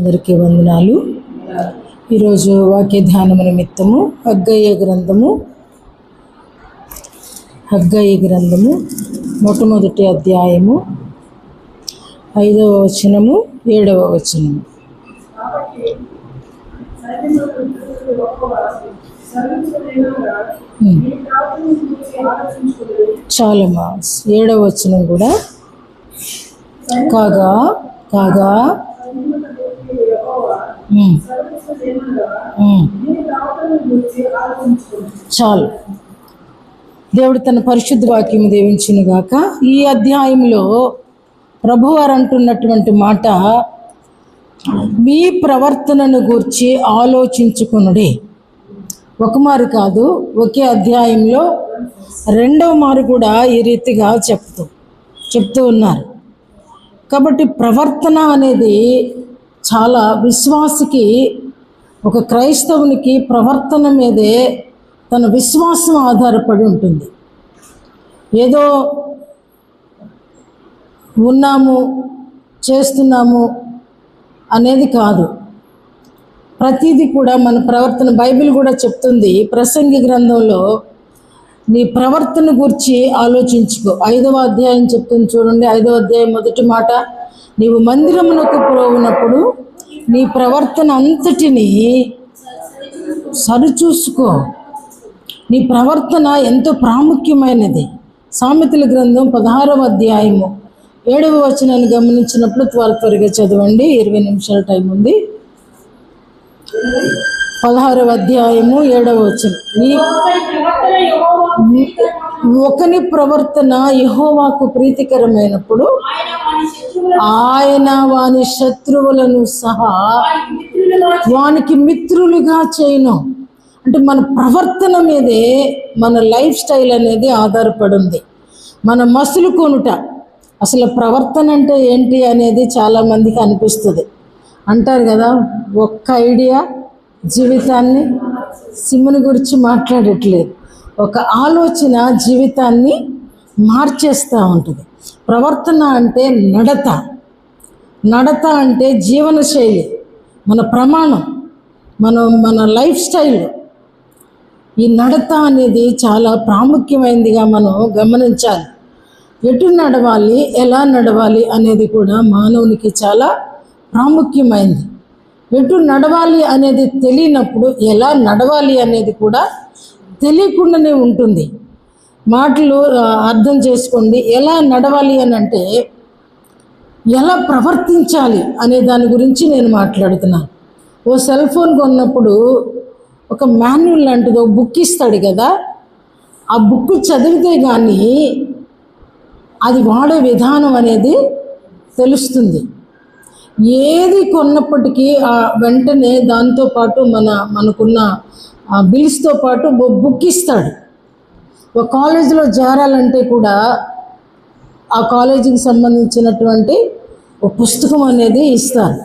అందరికీ వందనాలు. ఈరోజు వాక్య ధ్యానము నిమిత్తము హగ్గయి గ్రంథము మొట్టమొదటి అధ్యాయము 5వ వచనము 7వ వచనము. చాలమ్మా 7వ వచనం కూడా కాగా చాలు. దేవుడు తన పరిశుద్ధ వాక్యము దీవించును గాక. ఈ అధ్యాయంలో ప్రభువారు అంటున్నటువంటి మాట, మీ ప్రవర్తనను గూర్చి ఆలోచించుకొనుడి. ఒక మారు కాదు, ఒకే అధ్యాయంలో 2వ మారు కూడా ఈ రీతిగా చెప్తూ ఉన్నారు. కాబట్టి ప్రవర్తన అనేది చాలా విశ్వాసికి, ఒక క్రైస్తవునికి ప్రవర్తన మీదే తన విశ్వాసం ఆధారపడి ఉంటుంది. ఏదో ఉన్నాము చేస్తున్నాము అనేది కాదు. ప్రతిదీ కూడా మన ప్రవర్తన, బైబిల్ కూడా చెప్తుంది ప్రసంగి గ్రంథంలో, నీ ప్రవర్తన గురించి ఆలోచించుకో. 5వ అధ్యాయం చెప్తుంది చూడండి. 5వ అధ్యాయం మొదటి మాట, నీవు మందిరమునకు పోవునప్పుడు నీ ప్రవర్తన అంతటిని సరిచూసుకో. నీ ప్రవర్తన ఎంతో ప్రాముఖ్యమైనది. సామెతల గ్రంథం 16వ అధ్యాయము 7వ వచనాన్ని గమనించినప్పుడు త్వరగా చదవండి, 20 నిమిషాల టైం ఉంది. 16వ అధ్యాయము 7వ వచనం, ఒకని ప్రవర్తన యెహోవాకు ప్రీతికరమైనప్పుడు ఆయన వాని శత్రువులను సహా వానికి మిత్రులుగా చేయను. అంటే మన ప్రవర్తన మీదే మన లైఫ్ స్టైల్ అనేది ఆధారపడి ఉంది. మన మసులు కొనుట, అసలు ప్రవర్తన అంటే ఏంటి అనేది చాలామందికి అనిపిస్తుంది. అంటారు కదా, ఒక్క ఐడియా జీవితాన్ని, సిమ్ముని గురించి మాట్లాడట్లేదు, ఒక ఆలోచన జీవితాన్ని మార్చేస్తూ ఉంటుంది. ప్రవర్తన అంటే నడత అంటే జీవనశైలి, మన ప్రమాణం, మన లైఫ్ స్టైల్. ఈ నడత అనేది చాలా ప్రాముఖ్యమైనదిగా మనం గమనించాలి. ఎటు నడవాలి, ఎలా నడవాలి అనేది కూడా మానవునికి చాలా ప్రాముఖ్యమైనది. ఎటు నడవాలి అనేది తెలియనప్పుడు ఎలా నడవాలి అనేది కూడా తెలియకుండానే ఉంటుంది. మాటలు అర్థం చేసుకోండి. ఎలా నడవాలి అని అంటే ఎలా ప్రవర్తించాలి అనే దాని గురించి నేను మాట్లాడుతున్నాను. ఓ సెల్ ఫోన్ కొన్నప్పుడు ఒక మాన్యువల్ లాంటిది, ఒక బుక్ ఇస్తాడు కదా, ఆ బుక్ చదివితే కానీ అది వాడే విధానం అనేది తెలుస్తుంది. ఏది కొన్నప్పటికీ వెంటనే దాంతోపాటు మనకున్న బిల్స్తో పాటు బుక్ ఇస్తాడు. ఒక కాలేజీలో చేరాలంటే కూడా ఆ కాలేజీకి సంబంధించినటువంటి ఒక పుస్తకం అనేది ఇస్తారు.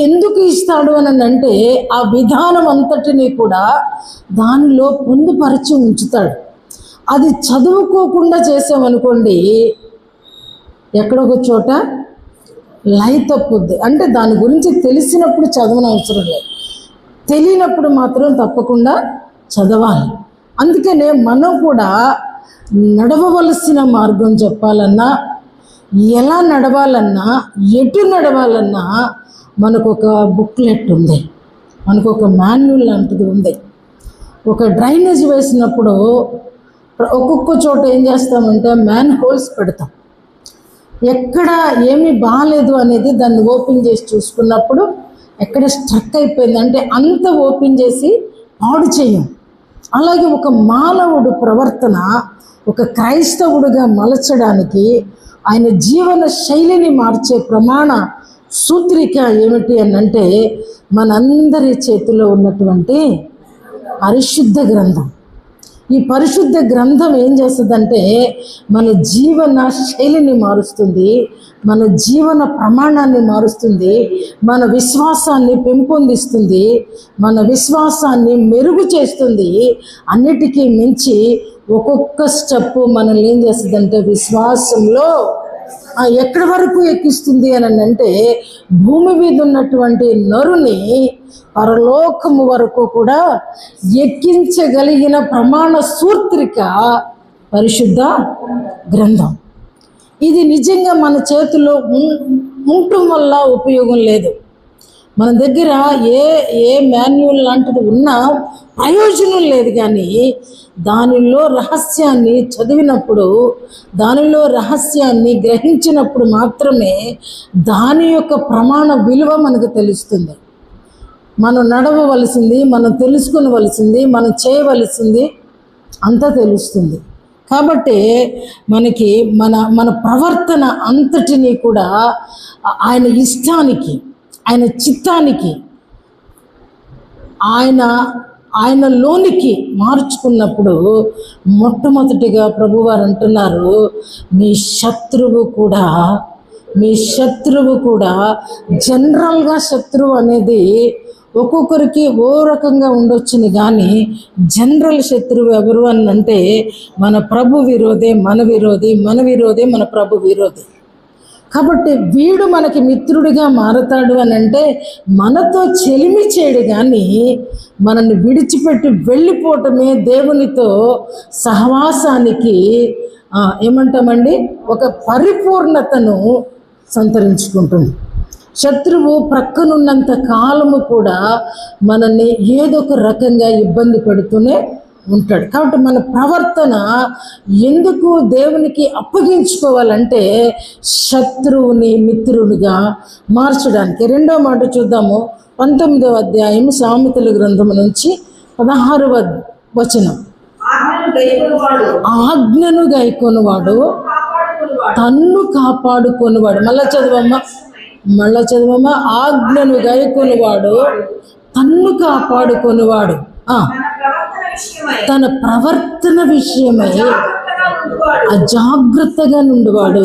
ఎందుకు ఇస్తాడు అని అంటే ఆ విధానం అంతటినీ కూడా దానిలో పొందుపరిచి ఉంచుతాడు. అది చదువుకోకుండా చేసామనుకోండి, ఎక్కడొక చోట లై తప్పుద్ది. అంటే దాని గురించి తెలిసినప్పుడు చదవని అవసరం లేదు, తెలియనప్పుడు మాత్రం తప్పకుండా చదవాలి. అందుకనే మనం కూడా నడవవలసిన మార్గం చెప్పాలన్నా, ఎలా నడవాలన్నా, ఎటు నడవాలన్నా మనకు ఒక బుక్లెట్ ఉంది, మనకు ఒక మాన్యువల్ లాంటిది ఉంది. ఒక డ్రైనేజ్ వేసినప్పుడు ఒక్కొక్క చోట ఏం చేస్తామంటే మ్యాన్ హోల్స్ పెడతాం. ఎక్కడ ఏమీ బాగాలేదు అనేది దాన్ని ఓపెన్ చేసి చూసుకున్నప్పుడు ఎక్కడ స్ట్రక్ అయిపోయింది అంటే అంత ఓపెన్ చేసి పాడు చేయం. అలాగే ఒక మానవుడు ప్రవర్తన ఒక క్రైస్తవుడిగా మలచడానికి ఆయన జీవన శైలిని మార్చే ప్రమాణ సూత్రిక ఏమిటి అని అంటే మనందరి చేతిలో ఉన్నటువంటి పరిశుద్ధ గ్రంథం. ఈ పరిశుద్ధ గ్రంథం ఏం చేస్తుందంటే మన జీవన శైలిని మారుస్తుంది, మన జీవన ప్రమాణాన్ని మారుస్తుంది, మన విశ్వాసాన్ని పెంపొందిస్తుంది, మన విశ్వాసాన్ని మెరుగు చేస్తుంది. అన్నిటికీ మించి ఒక్కొక్క స్టెప్పు మనల్ని ఏం చేస్తుందంటే విశ్వాసంలో ఎక్కడి వరకు ఎక్కిస్తుంది అని అంటే భూమి మీద ఉన్నటువంటి నరుని పరలోకము వరకు కూడా ఎక్కించగలిగిన ప్రమాణ సూత్రిక పరిశుద్ధ గ్రంథం. ఇది నిజంగా మన చేతిలో ఉండటం వల్ల ఉపయోగం లేదు. మన దగ్గర ఏ మాన్యువల్ లాంటిది ఉన్నా ప్రయోజనం లేదు. కానీ దానిలో రహస్యాన్ని చదివినప్పుడు, దానిలో రహస్యాన్ని గ్రహించినప్పుడు మాత్రమే దాని యొక్క ప్రమాణ విలువ మనకు తెలుస్తుంది. మనం నడవవలసింది, మనం తెలుసుకునవలసింది, మనం చేయవలసింది అంతా తెలుస్తుంది. కాబట్టి మనకి మన ప్రవర్తన అంతటినీ కూడా ఆయన ఇష్టానికి, ఆయన చిత్తానికి, ఆయనలోనికి మార్చుకున్నప్పుడు మొట్టమొదటిగా ప్రభువారు అంటున్నారు, మీ శత్రువు కూడా జనరల్గా శత్రువు అనేది ఒక్కొక్కరికి ఓ రకంగా ఉండొచ్చుని. కానీ జనరల్ శత్రువు ఎవరు అని అంటే మన ప్రభు విరోధే మన విరోధి, మన విరోధే మన ప్రభు విరోధి. కాబట్టి వీడు మనకి మిత్రుడిగా మారతాడు అని అంటే మనతో చెలిమి చేయడు. కానీ మనల్ని విడిచిపెట్టి వెళ్ళిపోవటమే దేవునితో సహవాసానికి ఏమంటామండి, ఒక పరిపూర్ణతను సంతరించుకుంటుంది. శత్రువు ప్రక్కనున్నంత కాలము కూడా మనల్ని ఏదో ఒక రకంగా ఇబ్బంది పెడుతూనే ఉంటాడు. కాబట్టి మన ప్రవర్తన ఎందుకు దేవునికి అప్పగించుకోవాలంటే శత్రువుని మిత్రుడిగా మార్చడానికి. రెండో మాట చూద్దాము, 19వ అధ్యాయం సామెతల గ్రంథం నుంచి 16వ వచనం. ఆజ్ఞను గైకొనువాడు తన్ను కాపాడుకొనువాడు. మళ్ళా చదవమ్మా. ఆజ్ఞను గైకొనువాడు తన్ను కాపాడుకొనువాడు. తన ప్రవర్తన విషయమై అజాగ్రత్తగా నుండివాడు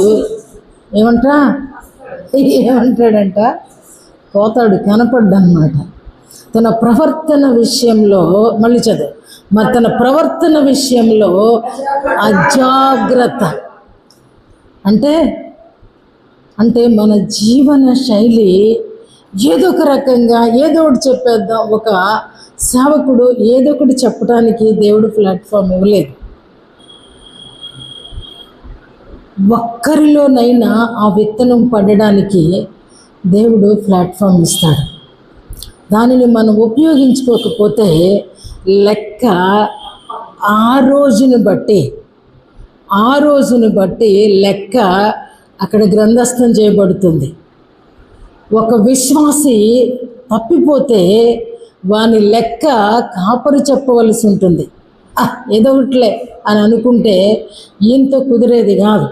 ఏమంటాడంట, పోతాడు, కనపడ్డనమాట. తన ప్రవర్తన విషయంలో మళ్ళీ చదువు. మరి తన ప్రవర్తన విషయంలో అజాగ్రత్త అంటే మన జీవన శైలి ఏదో ఒక రకంగా ఏదో ఒకటి చెప్పేద్దాం. ఒక సేవకుడు ఏదో ఒకటి చెప్పడానికి దేవుడు ప్లాట్ఫామ్ ఇవ్వలేదు. ఒక్కరిలోనైనా ఆ విత్తనం పడడానికి దేవుడు ప్లాట్ఫామ్ ఇస్తాడు. దానిని మనం ఉపయోగించుకోకపోతే లెక్క ఆ రోజుని బట్టి లెక్క అక్కడ గ్రంథస్థం చేయబడుతుంది. ఒక విశ్వాసి తప్పిపోతే వాని లెక్క కాపరి చెప్పవలసి ఉంటుంది. ఏదో ఒకట్లే అని అనుకుంటే ఈయనతో కుదిరేది కాదు.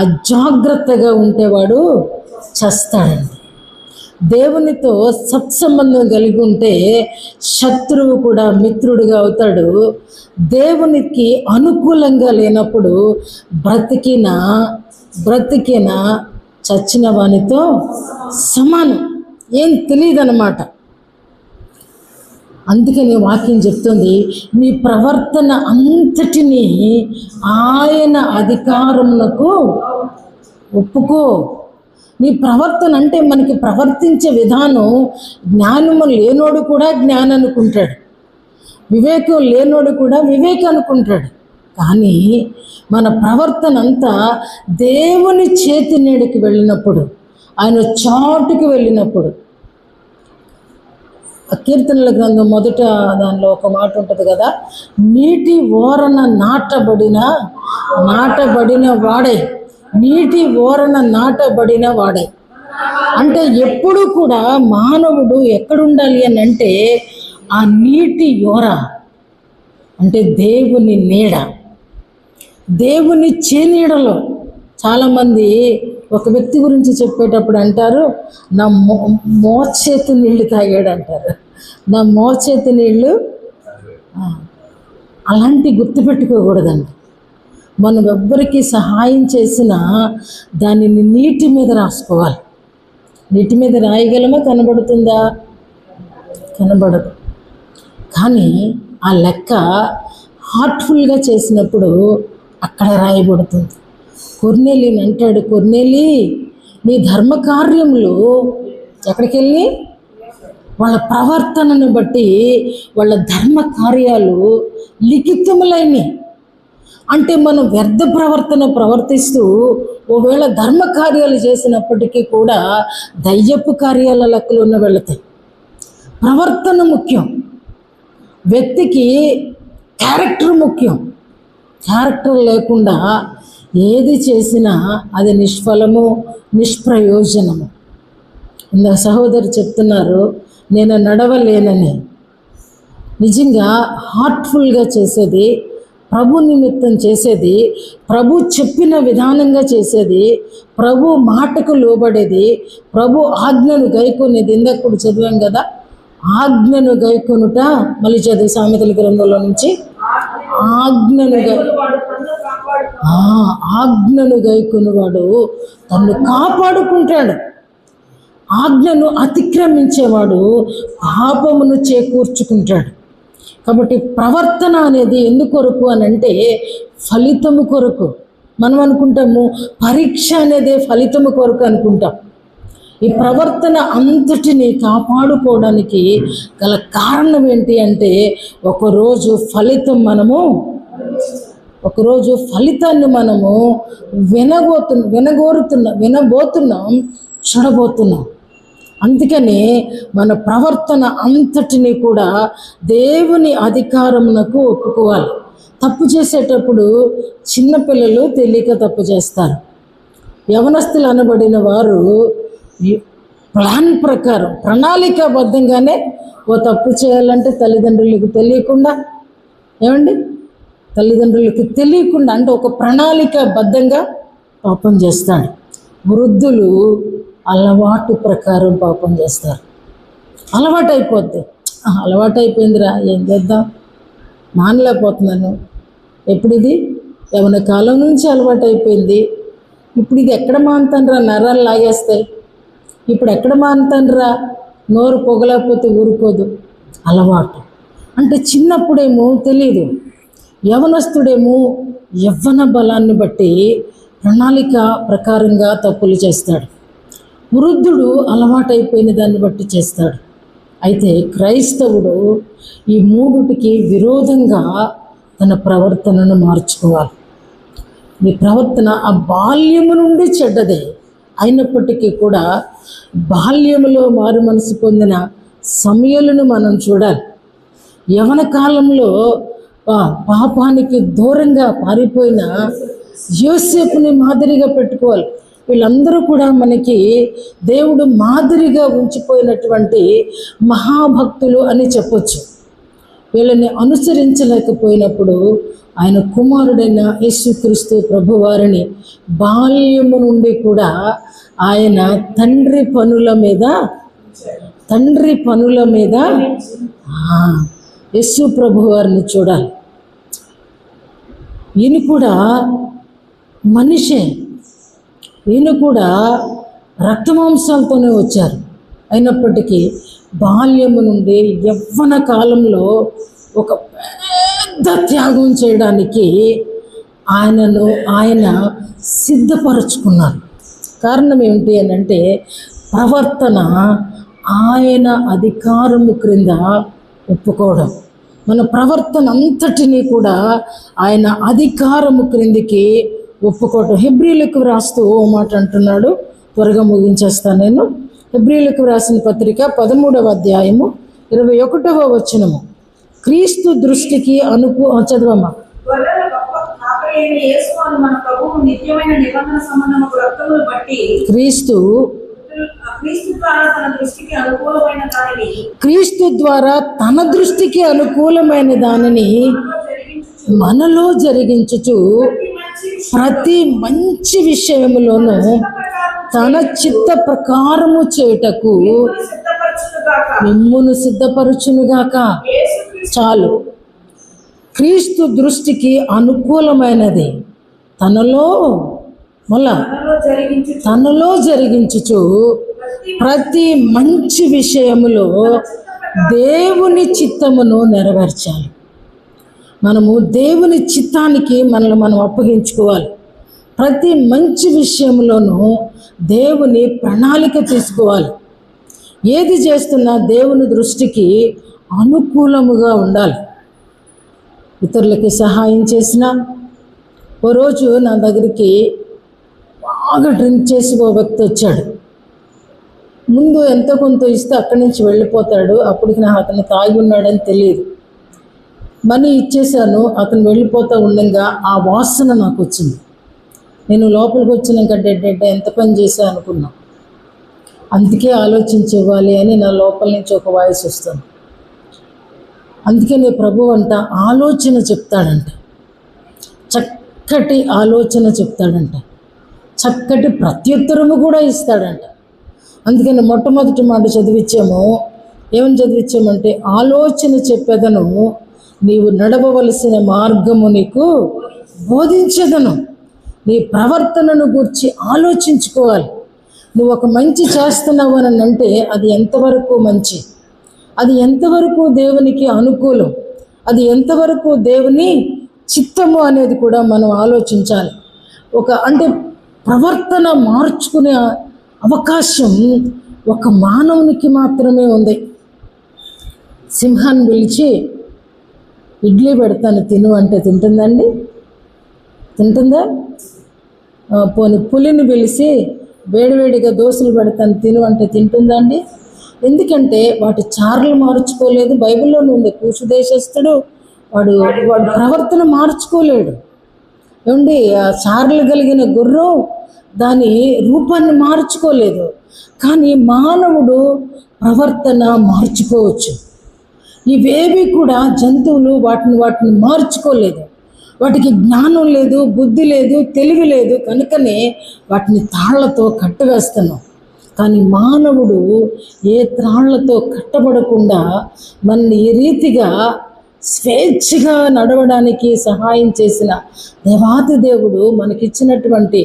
అజాగ్రత్తగా ఉంటేవాడు చస్తాడండి. దేవునితో సత్సంబంధం కలిగి ఉంటే శత్రువు కూడా మిత్రుడిగా అవుతాడు. దేవునికి అనుకూలంగా లేనప్పుడు బ్రతికిన చచ్చిన వానితో సమానం. ఏం తెలియదన్నమాట. అందుకని వాక్యం చెప్తుంది, నీ ప్రవర్తన అంతటినీ ఆయన అధికారమునకు ఒప్పుకో. నీ ప్రవర్తన అంటే మనకి ప్రవర్తించే విధానం, జ్ఞానము లేనోడు కూడా జ్ఞానం అనుకుంటాడు, వివేకం లేనోడు కూడా వివేకం అనుకుంటాడు. కానీ మన ప్రవర్తన అంతా దేవుని చేతి నీడికి వెళ్ళినప్పుడు, ఆయన చాటుకి వెళ్ళినప్పుడు. కీర్తనల గ్రంథం మొదట దానిలో ఒక మాట ఉంటుంది కదా, నీటి ఓరన నాటబడిన వాడే. అంటే ఎప్పుడు కూడా మానవుడు ఎక్కడుండాలి అని అంటే ఆ నీటి ఓర అంటే దేవుని నీడ, దేవుని చేనీడలో. చాలామంది ఒక వ్యక్తి గురించి చెప్పేటప్పుడు అంటారు, నా మోచేతి నీళ్ళు తాగాడు అంటారు. నా మోచేతి నీళ్ళు అలాంటి గుర్తుపెట్టుకోకూడదండి. మనం ఎవ్వరికి సహాయం చేసినా దానిని నీటి మీద రాసుకోవాలి. నీటి మీద రాయగలమా? కనబడుతుందా? కనబడదు. కానీ ఆ లెక్క హార్ట్ఫుల్గా చేసినప్పుడు అక్కడ రాయబడుతుంది. కొర్నేలిని అంటాడు, కొర్నేలి నీ ధర్మకార్యములు ఎక్కడికి వెళ్ళి వాళ్ళ ప్రవర్తనను బట్టి వాళ్ళ ధర్మ కార్యాలు లిఖితములైనవి. అంటే మనం వ్యర్థ ప్రవర్తన ప్రవర్తిస్తూ ఒకవేళ ధర్మ కార్యాలు చేసినప్పటికీ కూడా దయ్యపు కార్యాల లెక్కలు వెళతాయి. ప్రవర్తన ముఖ్యం. వ్యక్తికి క్యారెక్టర్ ముఖ్యం. క్యారెక్టర్ లేకుండా ఏది చేసినా అది నిష్ఫలము, నిష్ప్రయోజనము. ఇందాక సహోదరు చెప్తున్నారు, నేను నడవలేనని. నిజంగా హార్ట్ఫుల్గా చేసేది, ప్రభు నిమిత్తం చేసేది, ప్రభు చెప్పిన విధానంగా చేసేది, ప్రభు మాటకు లోబడేది, ప్రభు ఆజ్ఞను గైకొనేది. ఇందాక చదివాం కదా, ఆజ్ఞను గైకొనుట. మళ్ళీ చదువు సామెతల గ్రంథంలో నుంచి. ఆజ్ఞను గైకొనువాడు తన్ను కాపాడుకుంటాడు. ఆజ్ఞను అతిక్రమించేవాడు పాపమును చేకూర్చుకుంటాడు. కాబట్టి ప్రవర్తన అనేది ఎందుకొరకు అని అంటే ఫలితము కొరకు. మనం అనుకుంటాము పరీక్ష అనేది ఫలితము కొరకు అనుకుంటాం. ఈ ప్రవర్తన అంతటిని కాపాడుకోవడానికి గల కారణం ఏంటి అంటే ఒకరోజు ఫలితాన్ని మనము వినబోతున్నాం, చూడబోతున్నాం. అందుకని మన ప్రవర్తన అంతటిని కూడా దేవుని అధికారమునకు ఒప్పుకోవాలి. తప్పు చేసేటప్పుడు చిన్నపిల్లలు తెలియక తప్పు చేస్తారు. యవనస్తులు అనబడిన వారు ప్లాన్ ప్రకారం ప్రణాళికాబద్ధంగానే ఓ తప్పు చేయాలంటే తల్లిదండ్రులకు తెలియకుండా అంటే ఒక ప్రణాళికాబద్ధంగా పాపం చేస్తాడు. వృద్ధులు అలవాటు ప్రకారం పాపం చేస్తారు. అలవాటు అయిపోయిందిరా, ఏం చేద్దాం, మానలేకపోతున్నాను. ఎప్పుడు ఇది యవన కాలం నుంచి అలవాటు అయిపోయింది. ఇప్పుడు ఇది ఎక్కడ మానుతానురా, నరాలు లాగేస్తాయి. ఇప్పుడు ఎక్కడ మానుతానురా, నోరు పొగలేకపోతే ఊరుకోదు. అలవాటు అంటే చిన్నప్పుడేమో తెలీదు, యవనస్తుడేమో యవ్వన బలాన్ని బట్టి ప్రణాళిక ప్రకారంగా తప్పులు చేస్తాడు. వృద్ధుడు అలవాటైపోయిన దాన్ని బట్టి చేస్తాడు. అయితే క్రైస్తవుడు ఈ మూడుటికి విరోధంగా తన ప్రవర్తనను మార్చుకోవాలి. ఈ ప్రవర్తన ఆ బాల్యము నుండి చెడ్డదే అయినప్పటికీ కూడా బాల్యములో మారు మనసు పొందిన సమయాలను మనం చూడాలి. యవన కాలంలో పాపానికి దూరంగా పారిపోయిన యోసేపుని మాదిరిగా పెట్టుకోవాలి. వీళ్ళందరూ కూడా మనకి దేవుడు మాదిరిగా ఉంచిపోయినటువంటి మహాభక్తులు అని చెప్పొచ్చు. వీళ్ళని అనుసరించలేకపోయినప్పుడు ఆయన కుమారుడైన యేసుక్రీస్తు ప్రభువారిని బాల్యము నుండి కూడా ఆయన తండ్రి పనుల మీద యేసు ప్రభువారిని చూడాలి. ఈయన కూడా మనిషే, ఈయన కూడా రక్తమాంసాలతోనే వచ్చారు. అయినప్పటికీ బాల్యము నుండి యవ్వన కాలంలో ఒక పెద్ద త్యాగం చేయడానికి ఆయన సిద్ధపరచుకున్నారు. కారణం ఏమిటి అని అంటే ప్రవర్తన ఆయన అధికారము క్రింద ఒప్పుకోవడం. మన ప్రవర్తన అంతటినీ కూడా ఆయన అధికారము క్రిందికి ఒప్పుకోవటం. హెబ్రీలకు వ్రాస్తూ ఓ మాట అంటున్నాడు, త్వరగా ముగించేస్తాను నేను. హెబ్రీలకు వ్రాసిన పత్రిక 13వ అధ్యాయము 21వ వచనము. క్రీస్తు దృష్టికి చదవమ్మా. క్రీస్తు ద్వారా తన దృష్టికి అనుకూలమైన దానిని మనలో జరిగించుచు ప్రతి మంచి విషయములోనూ తన చిత్త ప్రకారము చేయుటకు మిమ్మును సిద్ధపరచునుగాక. చాలు. క్రీస్తు దృష్టికి అనుకూలమైనది తనలో జరిగించుచు ప్రతి మంచి విషయములో దేవుని చిత్తమును నెరవేర్చాలి. మనము దేవుని చిత్తానికి మనల్ని మనం అప్పగించుకోవాలి. ప్రతి మంచి విషయంలోనూ దేవుని ప్రణాళిక తీసుకోవాలి. ఏది చేస్తున్నా దేవుని దృష్టికి అనుకూలముగా ఉండాలి. ఇతరులకి సహాయం చేసిన ఓ రోజు నా దగ్గరికి బాగా డ్రింక్ చేసి ఓ వ్యక్తి వచ్చాడు. ముందు ఎంతో కొంత ఇస్తే అక్కడి నుంచి వెళ్ళిపోతాడు. అప్పటికి నాకు అతను తాగి ఉన్నాడని తెలియదు. మనీ ఇచ్చేసాను. అతను వెళ్ళిపోతూ ఉండగా ఆ వాసన నాకు వచ్చింది. నేను లోపలికి వచ్చినాక డెడ్ ఎంత పని చేశా అనుకున్నా. అందుకే ఆలోచించి ఇవ్వాలి అని నా లోపల నుంచి ఒక వాయిస్ వస్తుంది. అందుకే నీ ప్రభు అంట ఆలోచన చెప్తాడంట, చక్కటి ఆలోచన చెప్తాడంట, చక్కటి ప్రత్యుత్తరము కూడా ఇస్తాడంట. అందుకని మొట్టమొదటి మాట చదివించాము. ఏమని చదివించామంటే, ఆలోచన చెప్పేదను, నీవు నడవవలసిన మార్గము నీకు బోధించదను. నీ ప్రవర్తనను గురించి ఆలోచించుకోవాలి. నువ్వు ఒక మంచి చేస్తున్నావు అని అంటే అది ఎంతవరకు మంచి, అది ఎంతవరకు దేవునికి అనుకూలం, అది ఎంతవరకు దేవుని చిత్తము అనేది కూడా మనం ఆలోచించాలి. అంటే ప్రవర్తన మార్చుకునే అవకాశం ఒక మానవునికి మాత్రమే ఉంది. సింహాన్ని పిలిచి ఇడ్లీ పెడతాను తిను అంటే తింటుందండి? తింటుందా? పోనీ పులిని పిలిచి వేడివేడిగా దోశలు పెడతాను తిను అంటే తింటుందా అండి? ఎందుకంటే వాటి చార్లు మార్చుకోలేదు. బైబిల్లో నుండి కూసు దేశస్థుడు వాడు ప్రవర్తన మార్చుకోలేడు. ఏమండి, ఆ చార్లు కలిగిన గుర్రం దాని రూపాన్ని మార్చుకోలేదు. కానీ మానవుడు ప్రవర్తన మార్చుకోవచ్చు. ఇవేవి కూడా జంతువులు వాటిని మార్చుకోలేదు. వాటికి జ్ఞానం లేదు, బుద్ధి లేదు, తెలివి లేదు. కనుకనే వాటిని తాళ్లతో కట్టివేస్తున్నాం. కానీ మానవుడు ఏ త్రాళ్లతో కట్టబడకుండా మనల్ని ఈ రీతిగా స్వేచ్ఛగా నడవడానికి సహాయం చేసిన దేవాతి దేవుడు మనకిచ్చినటువంటి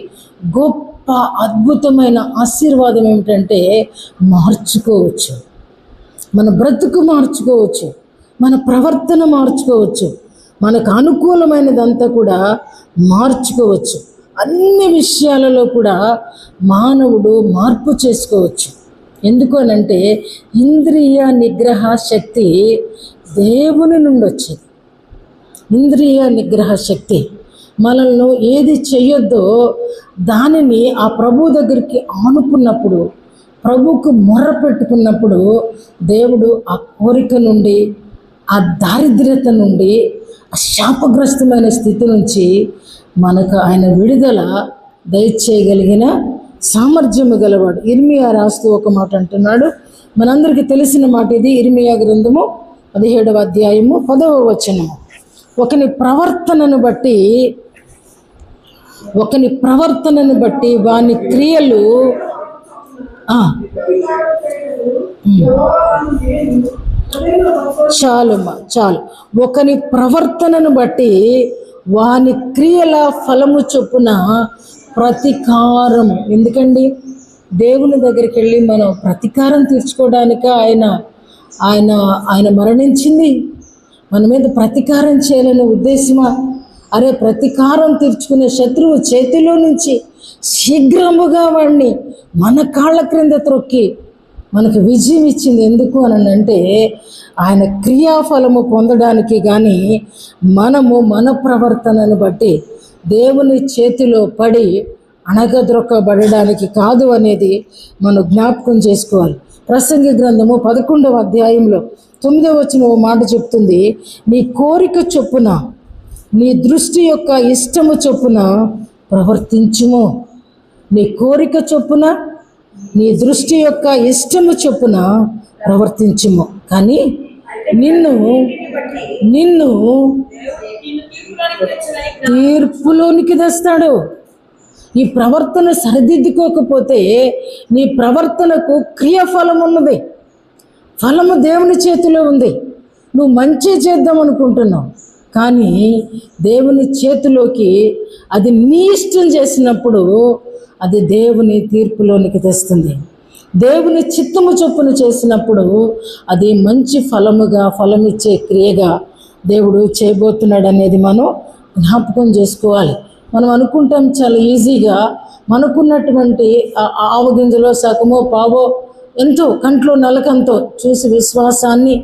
గొప్ప అద్భుతమైన ఆశీర్వాదం ఏమిటంటే, మార్చుకోవచ్చు. మన బ్రతుకు మార్చుకోవచ్చు, మన ప్రవర్తన మార్చుకోవచ్చు, మనకు అనుకూలమైనదంతా కూడా మార్చుకోవచ్చు. అన్ని విషయాలలో కూడా మానవుడు మార్పు చేసుకోవచ్చు. ఎందుకు అనంటే, ఇంద్రియ నిగ్రహ శక్తి దేవుని నుండి వచ్చేది. ఇంద్రియ నిగ్రహ శక్తి మనల్ని ఏది చెయ్యొద్దో దానిని ఆ ప్రభు దగ్గరికి ఆనుకున్నప్పుడు, ప్రభువుకు మొర్ర పెట్టుకున్నప్పుడు దేవుడు ఆ కోరిక నుండి, ఆ దారిద్ర్యత నుండి, ఆ శాపగ్రస్తమైన స్థితి నుంచి మనకు ఆయన విడుదల దయచేయగలిగిన సామర్థ్యము గలవాడు. ఇర్మియా రాస్తూ ఒక మాట అంటున్నాడు. మనందరికీ తెలిసిన మాట ఇది. ఇర్మియా గ్రంథము 17వ అధ్యాయము 10వ వచనము. ఒకని ప్రవర్తనను బట్టి వాని క్రియలు చాలు. ఒకని ప్రవర్తనను బట్టి వాని క్రియల ఫలము చొప్పున ప్రతీకారం. ఎందుకండి, దేవుని దగ్గరికి వెళ్ళి మనం ప్రతీకారం తీర్చుకోవడానిక ఆయన మరణించింది? మన మీద ప్రతీకారం చేయాలనే ఉద్దేశమా? అరే, ప్రతీకారం తీర్చుకునే శత్రువు చేతిలో నుంచి శీఘ్రముగా వాడిని మన కాళ్ళ క్రింద త్రొక్కి మనకు విజయం ఇచ్చింది. ఎందుకు అని అంటే, ఆయన క్రియాఫలము పొందడానికి. కానీ మనము మన ప్రవర్తనను బట్టి దేవుని చేతిలో పడి అణగద్రొక్కబడడానికి కాదు అనేది మనం జ్ఞాపకం చేసుకోవాలి. ప్రసంగి గ్రంథము 11వ అధ్యాయంలో 9వ వచనం మాట చెప్తుంది, నీ కోరిక చొప్పున, నీ దృష్టి యొక్క ఇష్టము చొప్పున ప్రవర్తించుము. నీ కోరిక చొప్పున, నీ దృష్టి యొక్క ఇష్టము చొప్పున ప్రవర్తించుము. కానీ నిన్ను తీర్పులోనికి తెస్తాడు. ఈ ప్రవర్తన సరిదిద్దుకోకపోతే నీ ప్రవర్తనకు క్రియాఫలం ఉన్నది. ఫలము దేవుని చేతిలో ఉంది. నువ్వు మంచి చేద్దాం అనుకుంటున్నావు, కానీ దేవుని చేతిలోకి అది నీ ఇష్టం చేసినప్పుడు అది దేవుని తీర్పులోనికి తెస్తుంది. దేవుని చిత్తము చొప్పున చేసినప్పుడు అది మంచి ఫలమిచ్చే క్రియగా దేవుడు చేయబోతున్నాడు అనేది మనం జ్ఞాపకం చేసుకోవాలి. మనం అనుకుంటాం చాలా ఈజీగా, మనకున్నటువంటి ఆవు గింజలో సగమో పావో ఎంతో కంట్లో నలకంతో చూసి విశ్వాసాన్ని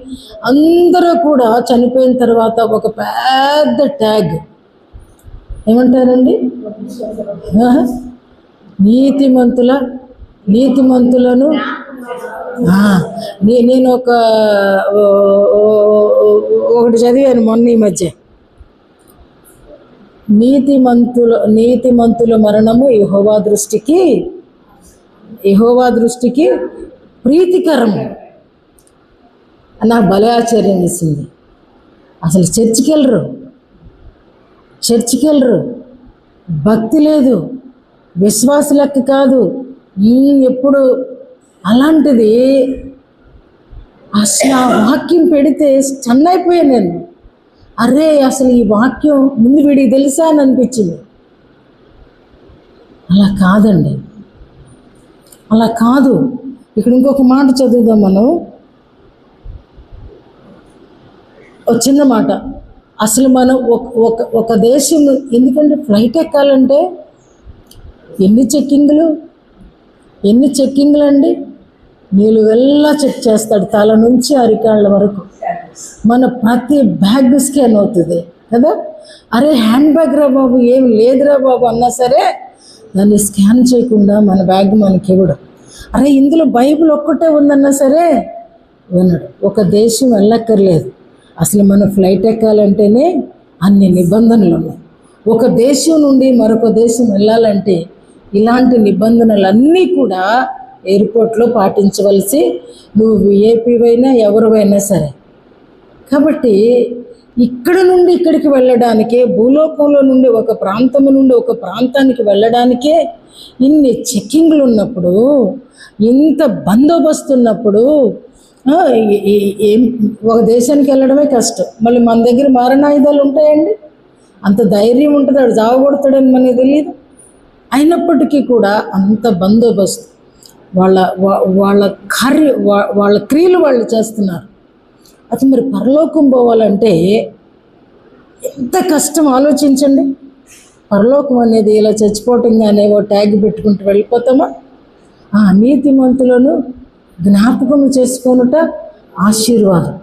అందరూ కూడా చనిపోయిన తర్వాత ఒక పెద్ద ట్యాగ్ ఏమంటారండి, నీతిమంతులను నేను ఒకటి చదివాను మొన్న ఈ మధ్య, నీతిమంతుల మరణము యెహోవా దృష్టికి ప్రీతికరము. నాకు భలే ఆశ్చర్యం వేసింది. అసలు చర్చికి వెళ్ళరు, భక్తి లేదు, విశ్వాసులకి కాదు, ఎప్పుడు అలాంటిది. అసలు ఆ వాక్యం పెడితే స్టన్ అయిపోయాను నేను. అరే అసలు ఈ వాక్యం ముందు వీడికి తెలుసా అని అనిపించింది. అలా కాదండి, అలా కాదు. ఇక్కడ ఇంకొక మాట చదువుదాం మనం, ఒక చిన్న మాట. అసలు మనం ఒక దేశం, ఎందుకంటే ఫ్లైట్ ఎక్కాలంటే ఎన్ని చెక్కింగ్లు అండి. నీళ్ళు వెళ్ళా చెక్ చేస్తాడు, తల నుంచి అరికాళ్ళ వరకు. మన ప్రతి బ్యాగ్ స్కాన్ అవుతుంది కదా. అరే హ్యాండ్ బ్యాగ్ రా బాబు, ఏం లేదురా బాబు అన్నా సరే దాన్ని స్కాన్ చేయకుండా మన బ్యాగ్ మనకి ఇవ్వడం. అరే ఇందులో బైబిల్ ఒక్కటే ఉందన్నా సరే వినడు. ఒక దేశం వెళ్ళక్కర్లేదు, అసలు మనం ఫ్లైట్ ఎక్కాలంటేనే అన్ని నిబంధనలు ఉన్నాయి. ఒక దేశం నుండి మరొక దేశం వెళ్ళాలంటే ఇలాంటి నిబంధనలన్నీ కూడా ఎయిర్పోర్ట్లో పాటించవలసి, నువ్వు విఐపివైనా ఎవరివైనా సరే. కాబట్టి ఇక్కడ నుండి ఇక్కడికి వెళ్ళడానికే, భూలోకంలో నుండి ఒక ప్రాంతం నుండి ఒక ప్రాంతానికి వెళ్ళడానికే ఇన్ని చెక్కింగ్లు ఉన్నప్పుడు, ఇంత బందోబస్తు ఉన్నప్పుడు ఒక దేశానికి వెళ్ళడమే కష్టం. మళ్ళీ మన దగ్గర మారణాయుధాలు ఉంటాయండి, అంత ధైర్యం ఉంటుంది, వాడు జావగొడతాడని మనకి తెలియదు. అయినప్పటికీ కూడా అంత బందోబస్తు, వాళ్ళ క్రియలు వాళ్ళు చేస్తున్నారు. అది మరి పరలోకం పోవాలంటే ఎంత కష్టం ఆలోచించండి. పరలోకం అనేది ఇలా చచ్చిపోవటంగానే ఓ ట్యాగ్ పెట్టుకుంటూ వెళ్ళిపోతామా? నీతిమంతులను జ్ఞాపకం చేసుకొనుట ఆశీర్వాదం.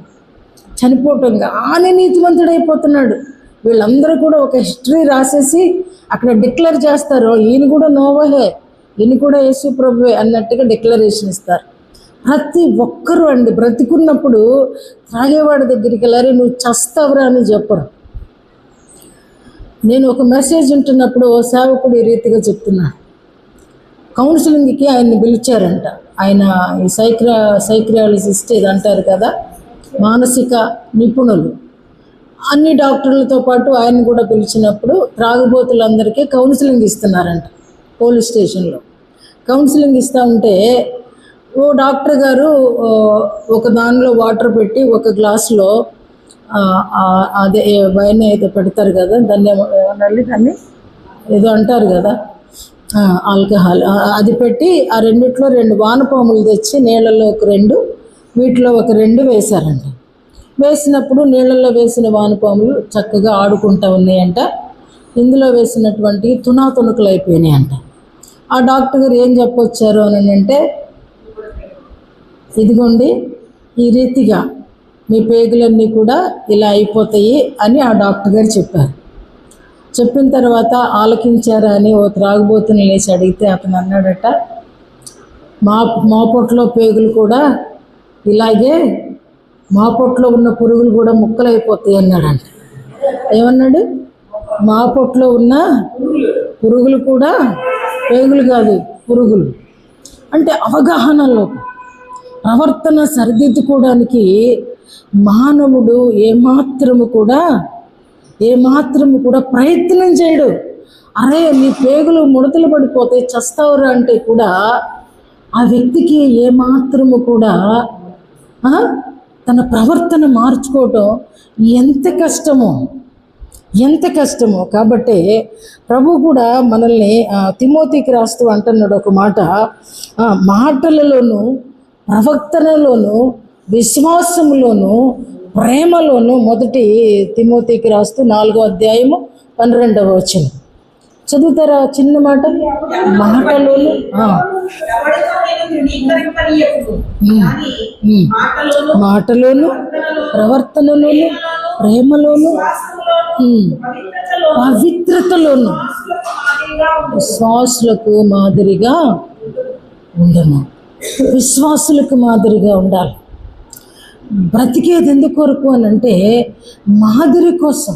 చనిపోవటంగా ఆనే నీతిమంతుడైపోతున్నాడు. వీళ్ళందరూ కూడా ఒక హిస్టరీ రాసేసి అక్కడ డిక్లేర్ చేస్తారు, ఈయన కూడా నోవహే, ఈయన కూడా యేసు ప్రభువే అన్నట్టుగా డిక్లరేషన్ ఇస్తారు. ప్రతి ఒక్కరూ అండి బ్రతికున్నప్పుడు తాగేవాడి దగ్గరికి వెళ్ళారు, నువ్వు చస్తావురా అని చెప్పరు. నేను ఒక మెసేజ్ ఉంటున్నప్పుడు ఓ సేవకుడు ఈ రీతిగా చెప్తున్నాను. కౌన్సిలింగ్కి ఆయన్ని పిలిచారంట. ఆయన ఈ సైక్రియాలజిస్ట్ ఇది అంటారు కదా, మానసిక నిపుణులు. అన్ని డాక్టర్లతో పాటు ఆయన కూడా పిలిచినప్పుడు త్రాగుబోతులందరికీ కౌన్సిలింగ్ ఇస్తున్నారంట. పోలీస్ స్టేషన్లో కౌన్సిలింగ్ ఇస్తూ ఉంటే ఓ డాక్టర్ గారు ఒక దానిలో వాటర్ పెట్టి ఒక గ్లాసులో అదే వైన్ ఏదో పెడతారు కదా, దాన్ని దాన్ని ఏదో అంటారు కదా, ఆల్కహాల్, అది పెట్టి ఆ రెండిట్లో 2 వానపాములు తెచ్చి నీళ్ళల్లో ఒక 2, వీటిలో ఒక 2 వేశారంట. వేసినప్పుడు నీళ్ళల్లో వేసిన వానపాములు చక్కగా ఆడుకుంటూ ఉన్నాయంట. ఇందులో వేసినటువంటి తునాతునకలు అయిపోయినాయంట. ఆ డాక్టర్ గారు ఏం చెప్పొచ్చారు అని అంటే, ఇదిగోండి ఈ రీతిగా మీ పేగులన్నీ కూడా ఇలా అయిపోతాయి అని ఆ డాక్టర్ గారు చెప్పారు. చెప్పిన తర్వాత ఆలకించారా అని ఓ త్రాగుబోతుని లేచి అడిగితే అతను అన్నాడట, మా పొట్టలో పేగులు కూడా ఇలాగే, మా పొట్టలో ఉన్న పురుగులు కూడా ముక్కలైపోతాయి అన్నాడంట. ఏమన్నాడు? మా పొట్టలో ఉన్న పురుగులు కూడా, పేగులు కాదు పురుగులు. అంటే అవగాహనలో ప్రవర్తన సరిదిద్దుకోవడానికి మానవుడు ఏమాత్రము కూడా ప్రయత్నం చేయడు. అరే నీ పేగులు ముడతలు పడిపోతే చస్తావురా అంటే కూడా ఆ వ్యక్తికి ఏమాత్రము కూడా తన ప్రవర్తన మార్చుకోవటం ఎంత కష్టమో. కాబట్టి ప్రభు కూడా మనల్ని తిమోతికి రాస్తూ అంటున్నాడు ఒక మాట, మాటలలోనూ ప్రవర్తనలోనూ విశ్వాసములోను ప్రేమలోను. 1 తిమోతికి రాస్తూ 4వ అధ్యాయము 12వ వచనం. చదువుతారా చిన్న మాట? మాటలోను మాటలోను ప్రవర్తనలోను ప్రేమలోను పవిత్రతలోను విశ్వాసులకు మాదిరిగా ఉండము. విశ్వాసులకు మాదిరిగా ఉండాలి. బ్రతికేది ఎందుకొరకు అని అంటే మాదిరి కోసం.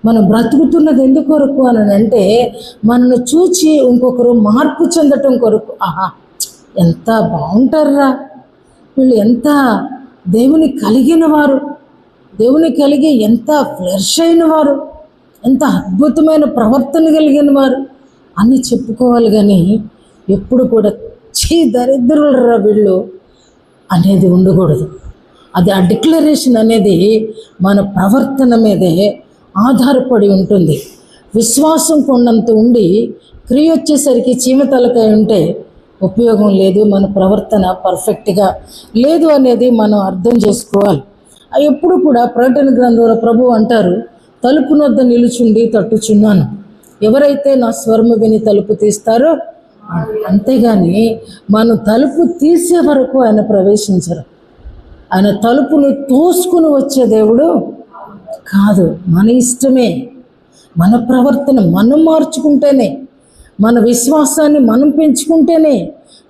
మనం బ్రతుకుతున్నది ఎందుకొరకు అని అంటే మనల్ని చూచి ఇంకొకరు మార్పు చెందటం కొరకు. ఆహా, ఎంత బాగుంటారా వీళ్ళు, ఎంత దేవుని కలిగిన వారు, దేవుని కలిగి ఎంత ఫ్లెష్ అయిన వారు, ఎంత అద్భుతమైన ప్రవర్తన కలిగిన వారు అని చెప్పుకోవాలి. కానీ ఎప్పుడు కూడా చీ దరిద్రులరా వీళ్ళు అనేది ఉండకూడదు. అది ఆ డిక్లరేషన్ అనేది మన ప్రవర్తన మీదే ఆధారపడి ఉంటుంది. విశ్వాసం కొన్నంత ఉండి క్రియ వచ్చేసరికి చీమతలకాయ ఉంటే ఉపయోగం లేదు. మన ప్రవర్తన పర్ఫెక్ట్గా లేదు అనేది మనం అర్థం చేసుకోవాలి. ఎప్పుడు కూడా ప్రకటన గ్రంథంలో ప్రభువు అంటారు, తలుపు నొద్ద నిలుచుండి తట్టుచున్నాను, ఎవరైతే నా స్వరము విని తలుపు తీస్తారో. అంతేగాని మనం తలుపు తీసే వరకు ఆయన ప్రవేశించరు. ఆయన తలుపును తోసుకుని వచ్చే దేవుడు కాదు. మన ఇష్టమే, మన ప్రవర్తన మనం మార్చుకుంటేనే, మన విశ్వాసాన్ని మనం పెంచుకుంటేనే,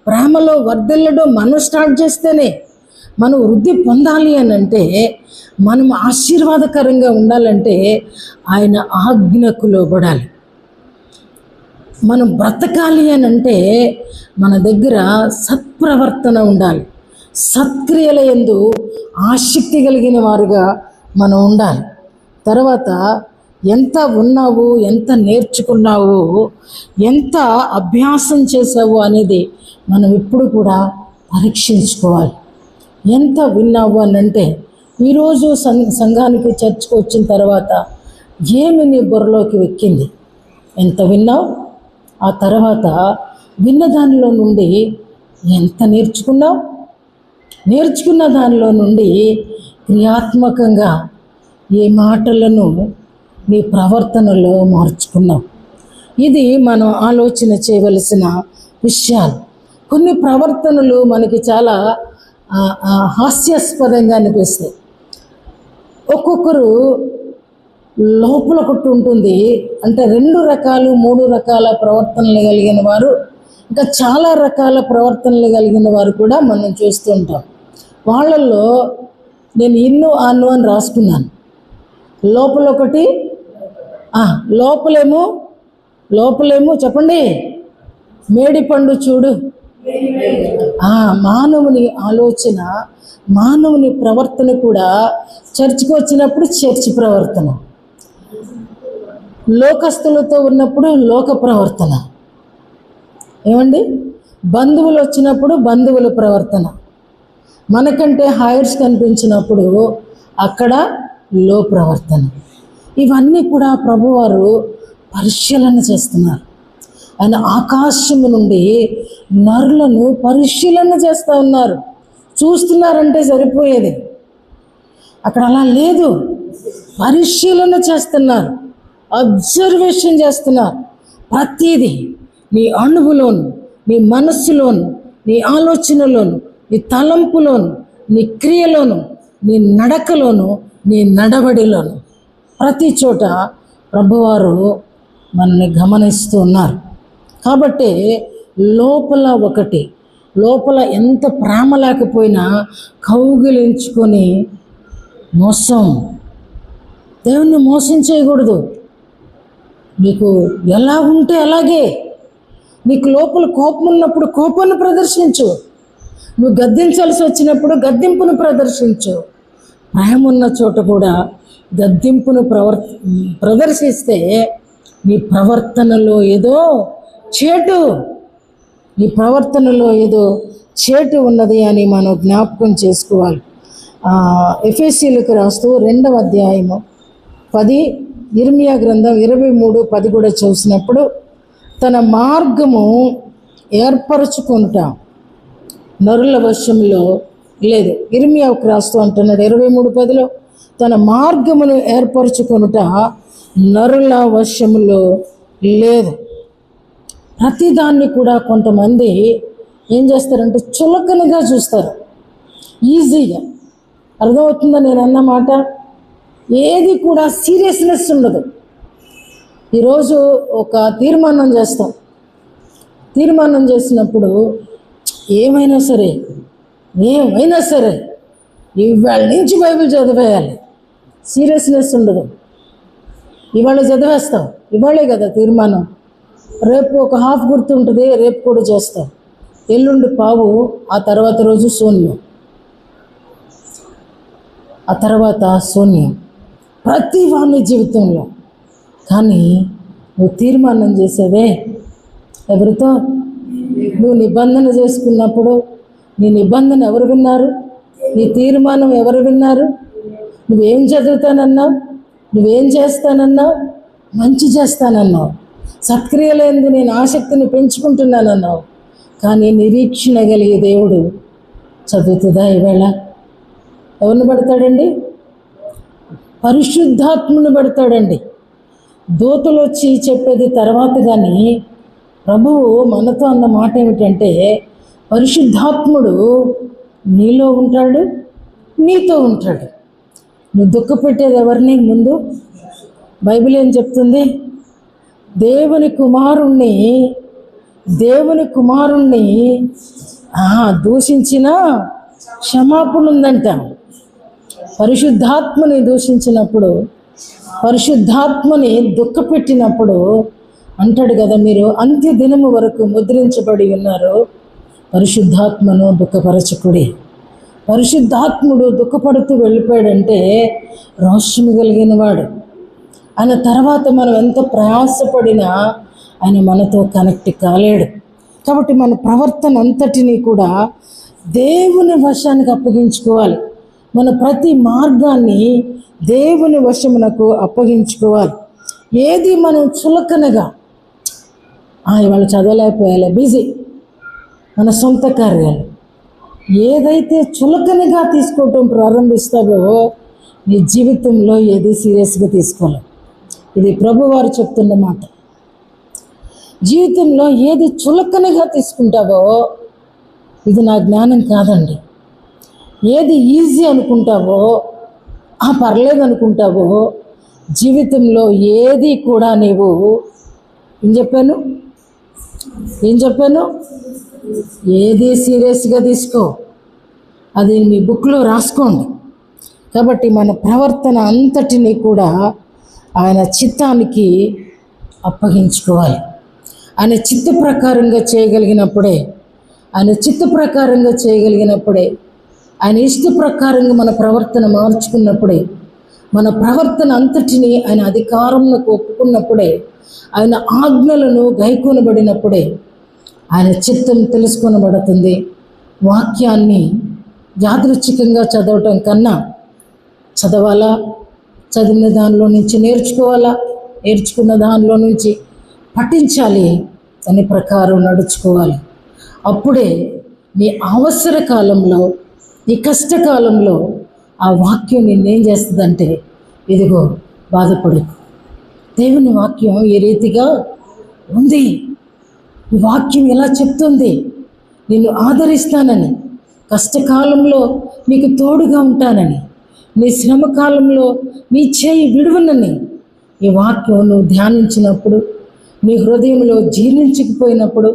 ప్రేమలో వర్ధిల్లడం మనం స్టార్ట్ చేస్తేనే మనం వృద్ధి పొందాలి అని అంటే, మనం ఆశీర్వాదకరంగా ఉండాలంటే ఆయన ఆజ్ఞకు లోబడాలి. మనం బ్రతకాలి అని అంటే మన దగ్గర సత్ప్రవర్తన ఉండాలి. సత్క్రియల యందు ఆసక్తి కలిగిన వారుగా మనం ఉండాలి. తర్వాత ఎంత ఉన్నావు, ఎంత నేర్చుకున్నావు, ఎంత అభ్యాసం చేసావు అనేది మనం ఎప్పుడు కూడా పరీక్షించుకోవాలి. ఎంత విన్నావు అని అంటే, ఈరోజు సంఘానికి చర్చకు వచ్చిన తర్వాత ఏమి నీ బుర్రలోకి ఎక్కింది, ఎంత విన్నావు, ఆ తర్వాత విన్న దానిలో నుండి ఎంత నేర్చుకున్నావు, నేర్చుకున్న దానిలో నుండి క్రియాత్మకంగా ఏ మాటలను నీ ప్రవర్తనలో మార్చుకున్నావు. ఇది మనం ఆలోచన చేయవలసిన విషయాలు. కొన్ని ప్రవర్తనలు మనకి చాలా హాస్యాస్పదంగా అనిపిస్తాయి. ఒక్కొక్కరు లోపల ఒకటి ఉంటుంది, అంటే 2 రకాలు 3 రకాల ప్రవర్తనలు కలిగిన వారు, ఇంకా చాలా రకాల ప్రవర్తనలు కలిగిన వారు కూడా మనం చూస్తూ ఉంటాం. వాళ్ళల్లో నేను ఇన్ను అన్ను అని రాసుకున్నాను. లోపల ఒకటి, లోపలేమో చెప్పండి, మేడిపండు చూడు. మానవుని ఆలోచన, మానవుని ప్రవర్తన కూడా చర్చికి వచ్చినప్పుడు చర్చి ప్రవర్తన, లోకస్తులతో ఉన్నప్పుడు లోక ప్రవర్తన, ఏమండి, బంధువులు వచ్చినప్పుడు బంధువుల ప్రవర్తన, మనకంటే హైర్స్ కనిపించినప్పుడు అక్కడ లో ప్రవర్తన. ఇవన్నీ కూడా ప్రభువారు పరిశీలన చేస్తున్నారు. ఆయన ఆకాశము నుండి నరులను పరిశీలన చేస్తూ ఉన్నారు. చూస్తున్నారంటే సరిపోయేది, అక్కడ అలా లేదు. పరిశీలన చేస్తున్నారు, అబ్జర్వేషన్ చేస్తున్నారు. ప్రతిదీ నీ అణువులోను, నీ మనస్సులోను, నీ ఆలోచనలోను, నీ తలంపులోను, నీ క్రియలోను, నీ నడకలోను, నీ నడవడిలోను, ప్రతి చోట ప్రభువారు మనల్ని గమనిస్తూ ఉన్నారు. కాబట్టి లోపల ఒకటి, లోపల ఎంత ప్రేమ లేకపోయినా కౌగిలించుకొని మోసం, దేవుణ్ణి మోసం చేయకూడదు. నీకు ఎలా ఉంటే అలాగే, నీకు లోపల కోపం ఉన్నప్పుడు కోపాన్ని ప్రదర్శించు, నువ్వు గద్దించాల్సి వచ్చినప్పుడు గద్దింపును ప్రదర్శించు. ప్రేమ ఉన్న చోట కూడా గద్దింపును ప్రదర్శిస్తే నీ ప్రవర్తనలో ఏదో చేటు, నీ ప్రవర్తనలో ఏదో చేటు ఉన్నది అని మనం జ్ఞాపకం చేసుకోవాలి. ఎఫెసీయులకు రాస్తూ 2వ అధ్యాయము 10, ఇర్మియా గ్రంథం 23:10 కూడా చూసినప్పుడు, తన మార్గము ఏర్పరచుకుంట నరుల వశంలో లేదు. ఇర్మియాకు రాస్తూ అంటున్నాడు 23:10లో, తన మార్గమును ఏర్పరచుకొనుట నరుల వశములో లేదు. ప్రతిదాన్ని కూడా కొంతమంది ఏం చేస్తారంటే చులకనగా చూస్తారు, ఈజీగా. అర్థమవుతుందా నేను అన్న మాట? ఏది కూడా సీరియస్నెస్ ఉండదు. ఈరోజు ఒక తీర్మానం చేస్తాం. తీర్మానం చేసినప్పుడు ఏమైనా సరే ఇవాళ నుంచి బైబిల్ చదివేయాలి. సీరియస్నెస్ ఉండదు. ఇవాళ చదివేస్తాం, ఇవాళే కదా తీర్మానం. రేపు ఒక హాఫ్ గుర్తుంటుంది, రేపు కూడా చేస్తాం. ఎల్లుండి పావు, ఆ తర్వాత రోజు శూన్యం, ఆ తర్వాత శూన్యం ప్రతి వాళ్ళ జీవితంలో. కానీ నువ్వు తీర్మానం చేసేవే ఎవరితో? నువ్వు నిబంధన చేసుకున్నప్పుడు నీ నిబంధన ఎవరు విన్నారు? నీ తీర్మానం ఎవరు విన్నారు? నువ్వేం చదువుతానన్నావు? నువ్వేం చేస్తానన్నావు? మంచి చేస్తానన్నావు. సత్క్రియలందు నేను ఆసక్తిని పెంచుకుంటున్నానన్నావు. కానీ నిరీక్షణ కలిగే దేవుడు చదువుతుందా ఈవేళ? ఎవరిని పడతాడండి? పరిశుద్ధాత్ముని పడతాడండి. దూతలు వచ్చి చెప్పేది తర్వాత. కానీ ప్రభువు మనతో అన్న మాట ఏమిటంటే, పరిశుద్ధాత్ముడు నీలో ఉంటాడు, నీతో ఉంటాడు. నువ్వు దుఃఖపెట్టేది ఎవరిని? ముందు బైబిల్ ఏం చెప్తుంది? దేవుని కుమారుణ్ణి దూషించిన క్షమాపణ ఉందంట. పరిశుద్ధాత్మని దూషించినప్పుడు, పరిశుద్ధాత్మని దుఃఖపెట్టినప్పుడు అంటాడు కదా, మీరు అంత్య దినము వరకు ముద్రించబడి ఉన్నారు, పరిశుద్ధాత్మను దుఃఖపరచకుడి. పరిశుద్ధాత్ముడు దుఃఖపడుతూ వెళ్ళిపోయాడంటే రోషము కలిగిన వాడు. ఆయన తర్వాత మనం ఎంత ప్రయాసపడినా ఆయన మనతో కనెక్ట్ కాలేడు. కాబట్టి మన ప్రవర్తన అంతటినీ కూడా దేవుని వశానికి అప్పగించుకోవాలి. మన ప్రతి మార్గాన్ని దేవుని వశమునకు అప్పగించుకోవాలి. ఏది మనం చులకనగా ఇవాళ చదవలేకపోయాలి, బిజీ, మన సొంత కార్యాలు, ఏదైతే చులకనగా తీసుకోవటం ప్రారంభిస్తావో నీ జీవితంలో ఏది సీరియస్గా తీసుకోవాలి. ఇది ప్రభువారు చెప్తున్న మాట. జీవితంలో ఏది చులకనగా తీసుకుంటావో ఇది నా జ్ఞానం కాదండి. ఏది ఈజీ అనుకుంటావో, పర్లేదు అనుకుంటావో, జీవితంలో ఏది కూడా నీవు ఏం చెప్పాను ఏది సీరియస్గా తీసుకో. అది మీ బుక్లో రాసుకోండి. కాబట్టి మన ప్రవర్తన అంతటినీ కూడా ఆయన చిత్తానికి అప్పగించుకోవాలి. ఆయన చిత్త ప్రకారంగా చేయగలిగినప్పుడే, ఆయన ఇష్ట ప్రకారంగా మన ప్రవర్తన మార్చుకున్నప్పుడే, మన ప్రవర్తన అంతటినీ ఆయన అధికారంలోకి ఒప్పుకున్నప్పుడే, ఆయన ఆజ్ఞలను గైకొనబడినప్పుడే ఆయన చిత్తం తెలుసుకొనబడుతుంది. వాక్యాన్ని యాదృచ్ఛికంగా చదవటం కన్నా చదవాలా, చదివిన దానిలో నుంచి నేర్చుకోవాలా, నేర్చుకున్న దానిలో నుంచి పఠించాలి, దాని ప్రకారం నడుచుకోవాలి. అప్పుడే నీ అవసర కాలంలో, నీ కష్టకాలంలో ఆ వాక్యం నిన్నేం చేస్తుందంటే, ఇదిగో బాధపడకు, దేవుని వాక్యం ఈ రీతిగా ఉంది, ఈ వాక్యం ఎలా చెప్తుంది, నిన్ను ఆదరిస్తానని, కష్టకాలంలో నీకు తోడుగా ఉంటానని, నీ శ్రమ కాలంలో నీ చేయి విడువనని ఈ వాక్యం నువ్వు ధ్యానించినప్పుడు, నీ హృదయంలో జీర్ణించకపోయినప్పుడు,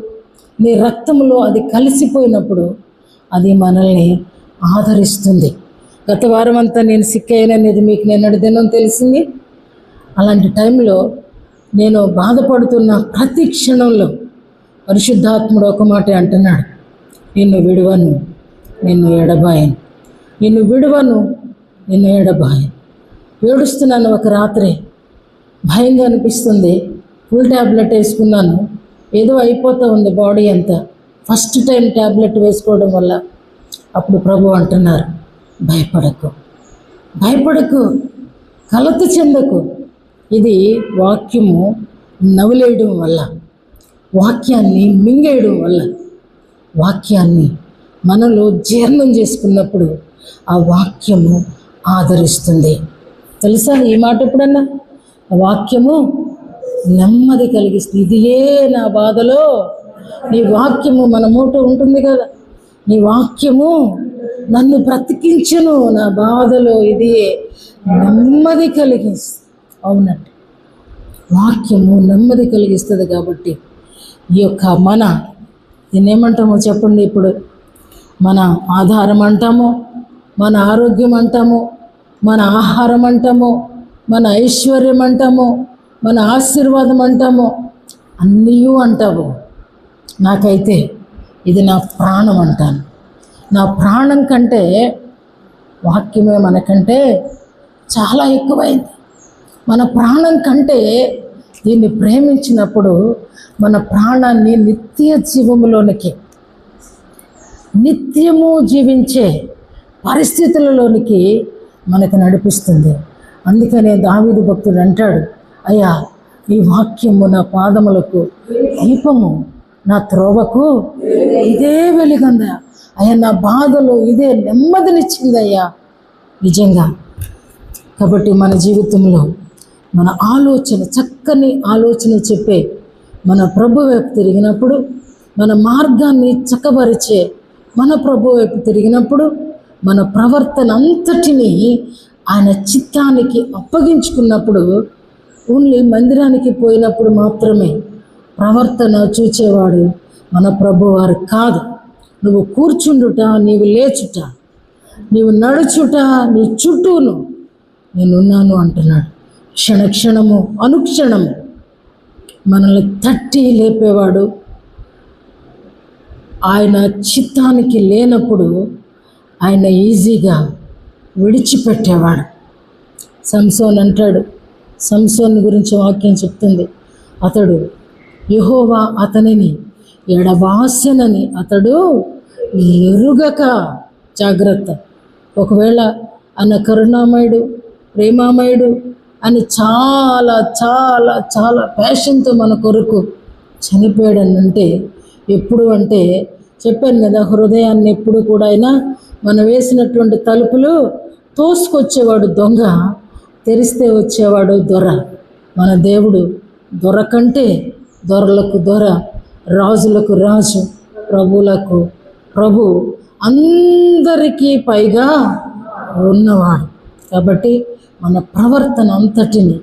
నీ రక్తంలో అది కలిసిపోయినప్పుడు అది మనల్ని ఆదరిస్తుంది. గత వారం అంతా నేను సిక్ అయ్యాననేది మీకు నిన్నటి దినం తెలిసింది. అలాంటి టైంలో నేను బాధపడుతున్న ప్రతి క్షణంలో పరిశుద్ధాత్ముడు ఒక మాట అంటున్నాడు, నిన్ను విడువను, నిన్ను ఎడబాయను, నిన్ను విడువను, నిన్ను ఎడబాయను. ఏడుస్తున్నాను. ఒక రాత్రి భయంగా అనిపిస్తుంది. ఫుల్ ట్యాబ్లెట్ వేసుకున్నాను, ఏదో అయిపోతూ ఉంది బాడీ అంతా. ఫస్ట్ టైం ట్యాబ్లెట్ వేసుకోవడం వల్ల అప్పుడు ప్రభు అంటున్నారు, భయపడకు, కలత చెందకు. ఇది వాక్యము నవలేయడం వల్ల, వాక్యాన్ని మింగేయడం వల్ల, వాక్యాన్ని మనలో జీర్ణం చేసుకున్నప్పుడు ఆ వాక్యము ఆదరిస్తుంది. తెలుసా ఈ మాట? ఎప్పుడన్నా వాక్యము నెమ్మది కలిగిస్తుంది. ఇదియే నా బాధలో నీ వాక్యము, మన మూట ఉంటుంది కదా, నీ వాక్యము నన్ను బ్రతికించును, నా బాధలో ఇదియే నెమ్మది కలిగిస్తుంది. అవునండి, వాక్యము నెమ్మది కలిగిస్తుంది. కాబట్టి ఈ యొక్క దీన్ని ఏమంటామో చెప్పండి, ఇప్పుడు మన ఆధారం అంటాము, మన ఆరోగ్యం అంటాము, మన ఆహారం అంటాము, మన ఐశ్వర్యం అంటాము, మన ఆశీర్వాదం అంటాము, అన్నీ అంటాము. నాకైతే ఇది నా ప్రాణం అంటాను. నా ప్రాణం కంటే వాక్యమే మనకంటే చాలా ఎక్కువైంది. మన ప్రాణం కంటే దీన్ని ప్రేమించినప్పుడు మన ప్రాణాన్ని నిత్య జీవములోనికి, నిత్యము జీవించే పరిస్థితులలోనికి మనకు నడిపిస్తుంది. అందుకనే దావీదు భక్తుడు అంటాడు, అయ్యా నీ వాక్యము నా పాదములకు దీపము, నా త్రోవకు ఇదే వెలుగందా. అయ్యా నా బాధలో ఇదే నెమ్మదినిచ్చిందయ్యా. నిజంగా కాబట్టి మన జీవితంలో మన ఆలోచన, చక్కని ఆలోచన చెప్పే మన ప్రభు వైపు తిరిగినప్పుడు, మన మార్గాన్ని చక్కబరిచే మన ప్రభు వైపు తిరిగినప్పుడు, మన ప్రవర్తన అంతటినీ ఆయన చిత్తానికి అప్పగించుకున్నప్పుడు, ఓన్లీ మందిరానికి పోయినప్పుడు మాత్రమే ప్రవర్తన చూచేవాడు మన ప్రభువారు కాదు. నువ్వు కూర్చుండుట, నీవు లేచుట, నీవు నడుచుట, నీ చుట్టూను నేనున్నాను అంటున్నాడు. క్షణక్షణము అనుక్షణము మనల్ని తట్టి లేపేవాడు. ఆయన చిత్తానికి లేనప్పుడు ఆయన ఈజీగా విడిచిపెట్టేవాడు. సంసోన్ అంటాడు, సంసోన్ గురించి వాక్యం చెప్తుంది, అతడు యెహోవా అతనిని ఎడబాసెనని అతడు ఎరుగక, జాగ్రత్త. ఒకవేళ ఆయన కరుణామయుడు, ప్రేమామయుడు అని చాలా చాలా చాలా ప్యాషన్తో మన కొరకు చనిపోయాడనంటే, ఎప్పుడు అంటే చెప్పాను కదా, హృదయాన్ని ఎప్పుడు కూడా అయినా మనం వేసినటువంటి తలుపులు తోసుకొచ్చేవాడు దొంగ, తెరిస్తే వచ్చేవాడు దొర. మన దేవుడు దొర కంటే దొరలకు దొర, రాజులకు రాజు, ప్రభువులకు ప్రభు, అందరికీ పైగా ఉన్నవాడు. కాబట్టి మన ప్రవర్తన అంతటిని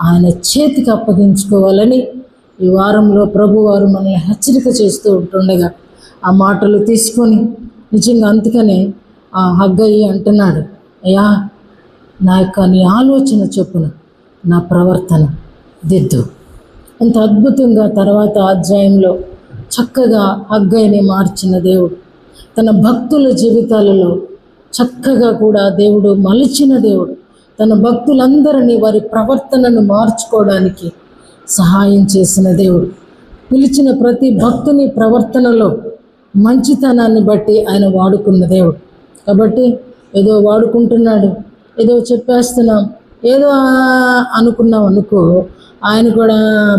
ఆయన చేతికి అప్పగించుకోవాలని ఈ వారంలో ప్రభువారు మనల్ని హెచ్చరిక చేస్తూ ఉంటుండగా ఆ మాటలు తీసుకొని, నిజంగా అందుకనే ఆ హగ్గయి అంటున్నాడు, అయ్యా నా యొక్క నీ ఆలోచన చొప్పున నా ప్రవర్తన దిద్దు. అంత అద్భుతంగా తర్వాత అధ్యాయంలో చక్కగా హగ్గయిని మార్చిన దేవుడు, తన భక్తుల జీవితాలలో చక్కగా కూడా దేవుడు మలిచిన దేవుడు, తన భక్తులందరినీ వారి ప్రవర్తనను మార్చుకోవడానికి సహాయం చేసిన దేవుడు. పిలిచిన ప్రతి భక్తుని ప్రవర్తనలో మంచితనాన్ని బట్టి ఆయన వాడుకున్న దేవుడు. కాబట్టి ఏదో వాడుకుంటున్నాడు, ఏదో చెప్పేస్తున్నాం, ఏదో అనుకున్నాం అనుకో, ఆయన కూడా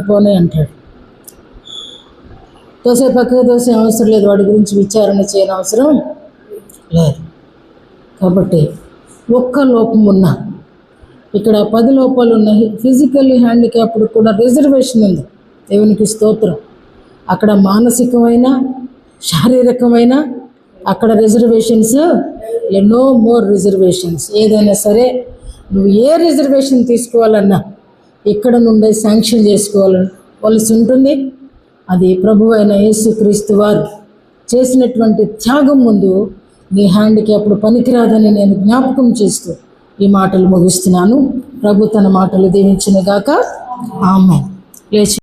పోనే అంటాడు. దోసే పక్కకు దోసే అవసరం లేదు, వాడి గురించి విచారణ చేయని అవసరం లేదు. కాబట్టి ఒక్క లోపం ఉన్నా, ఇక్కడ 10 లోపాలు ఉన్నాయి. ఫిజికల్లీ హ్యాండిక్యాప్డ్ కూడా రిజర్వేషన్ ఉంది, దేవునికి స్తోత్రం. అక్కడ మానసికమైన, శారీరకమైన అక్కడ రిజర్వేషన్స్, నో మోర్ రిజర్వేషన్స్. ఏదైనా సరే నువ్వు ఏ రిజర్వేషన్ తీసుకోవాలన్నా ఇక్కడ నుండే శాంక్షన్ చేసుకోవాల్సి ఉంటుంది. అది ప్రభువు అయిన యేసుక్రీస్తు వారు చేసినటువంటి త్యాగం ముందు నీ హ్యాండిక్యాప్డ్ పనికిరాదని నేను జ్ఞాపకం చేస్తూ ఈ మాటలు ముగిస్తున్నాను. ప్రభు తన మాటలు దీవించును గాక. ఆమేన్. లేచి